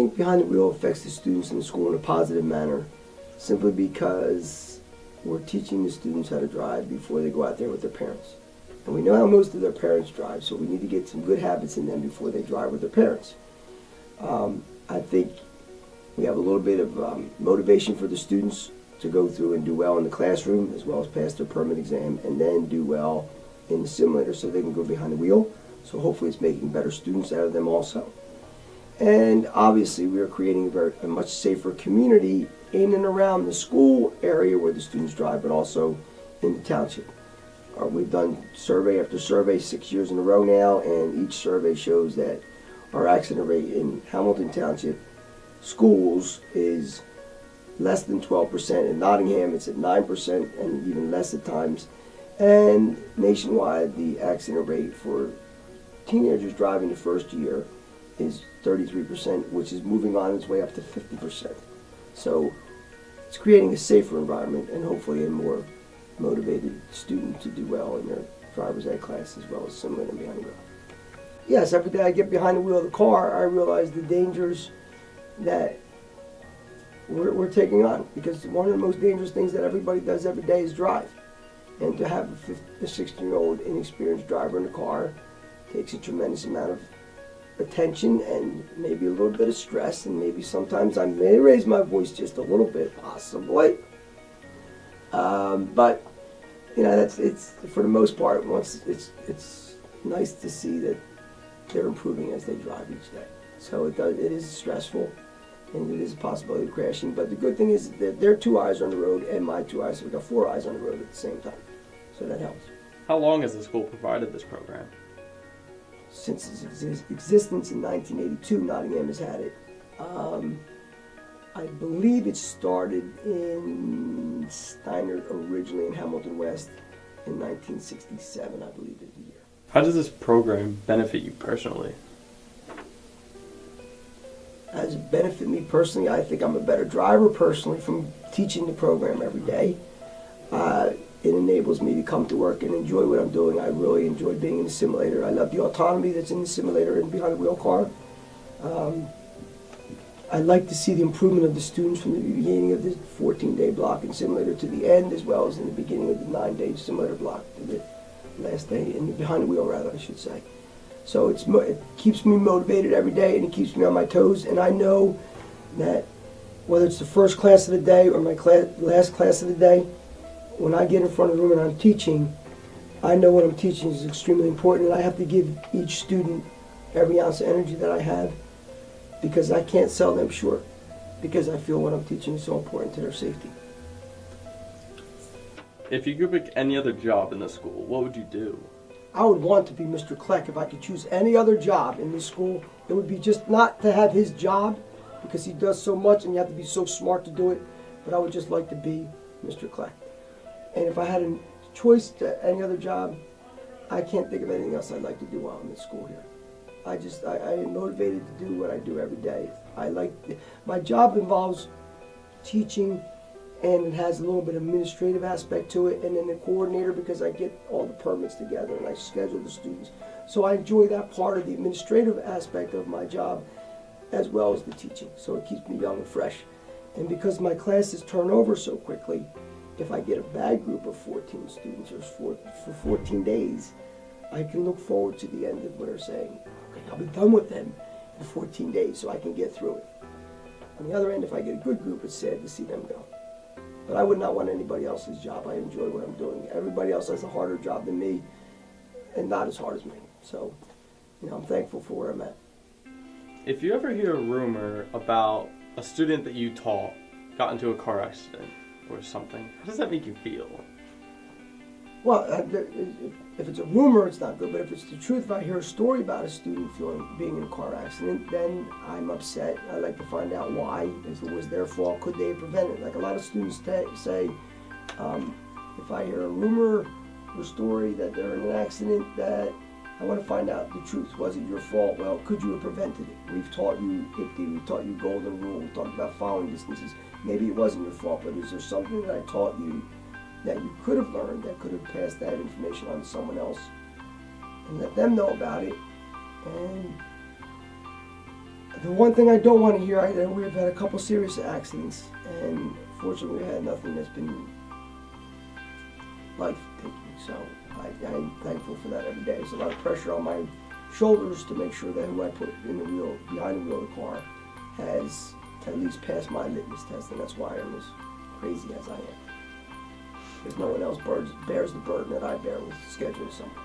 think behind the wheel affects the students in the school in a positive manner, simply because we're teaching the students how to drive before they go out there with their parents. And we know how most of their parents drive, so we need to get some good habits in them before they drive with their parents. I think we have a little bit of motivation for the students to go through and do well in the classroom, as well as pass their permit exam, and then do well in the simulator so they can go behind the wheel. So hopefully it's making better students out of them also. And obviously we are creating a much safer community in and around the school area where the students drive, but also in the township. We've done survey after survey 6 years in a row now, and each survey shows that our accident rate in Hamilton Township schools is less than 12%. In Nottingham it's at 9% and even less at times. And nationwide the accident rate for teenagers driving the first year is 33%, which is moving on its way up to 50%. So it's creating a safer environment and hopefully a more motivated student to do well in their driver's ed class as well as simulator behind the wheel. Yes, every day I get behind the wheel of the car, I realize the dangers that we're taking on, because one of the most dangerous things that everybody does every day is drive. And to have a 16-year-old inexperienced driver in the car takes a tremendous amount of attention and maybe a little bit of stress, and maybe sometimes I may raise my voice just a little bit, possibly. But you know, it's for the most part, it's nice to see that they're improving as they drive each day. So it is stressful, and it is a possibility of crashing. But the good thing is that their 2 eyes are on the road and my 2 eyes, so we've got 4 eyes on the road at the same time. So that helps. How long has the school provided this program? Since its existence in 1982, Nottingham has had it. I believe it started in Steiner originally in Hamilton West in 1967, I believe is the year. How does this program benefit you personally? As it benefit me personally, I think I'm a better driver personally from teaching the program every day. It enables me to come to work and enjoy what I'm doing. I really enjoy being in the simulator. I love the autonomy that's in the simulator and behind the wheel car. I like to see the improvement of the students from the beginning of the 14-day block in simulator to the end, as well as in the beginning of the 9-day simulator block to the last day, and behind the wheel rather, I should say. So it keeps me motivated every day, and it keeps me on my toes, and I know that whether it's the first class of the day or my last class of the day, when I get in front of the room and I'm teaching, I know what I'm teaching is extremely important, and I have to give each student every ounce of energy that I have, because I can't sell them short, because I feel what I'm teaching is so important to their safety. If you could pick any other job in the school, what would you do? I would want to be Mr. Kleck. If I could choose any other job in this school, it would be just not to have his job, because he does so much and you have to be so smart to do it, but I would just like to be Mr. Kleck. And if I had a choice to any other job, I can't think of anything else I'd like to do while I'm in school here. I am motivated to do what I do every day. My job involves teaching, and it has a little bit of administrative aspect to it, and then the coordinator, because I get all the permits together and I schedule the students. So I enjoy that part of the administrative aspect of my job as well as the teaching. So it keeps me young and fresh. And because my classes turn over so quickly, if I get a bad group of 14 students or for 14 days, I can look forward to the end of what they're saying. Okay, I'll be done with them in 14 days so I can get through it. On the other end, if I get a good group, it's sad to see them go. But I would not want anybody else's job. I enjoy what I'm doing. Everybody else has a harder job than me, and not as hard as me. So, you know, I'm thankful for where I'm at. If you ever hear a rumor about a student that you taught got into a car accident or something, how does that make you feel? Well, if it's a rumor, it's not good. But if it's the truth, if I hear a story about a student being in a car accident, then I'm upset. I like to find out why. If it was their fault, could they have prevented it? Like a lot of students say, if I hear a rumor or story that they're in an accident, that I want to find out the truth. Was it your fault? Well, could you have prevented it? We've taught you IPTI, we've taught you golden rule, we've talked about following distances. Maybe it wasn't your fault, but is there something that I taught you that you could have learned, that could have passed that information on to someone else, and let them know about it? And The one thing I don't want to hear, I know we've had a couple serious accidents, and fortunately we had nothing that's been life-taking. So I'm thankful for that every day. There's a lot of pressure on my shoulders to make sure that who I put in the wheel, behind the wheel of the car, has at least passed my litmus test, and that's why I'm as crazy as I am. Because no one else bears the burden that I bear with scheduling something.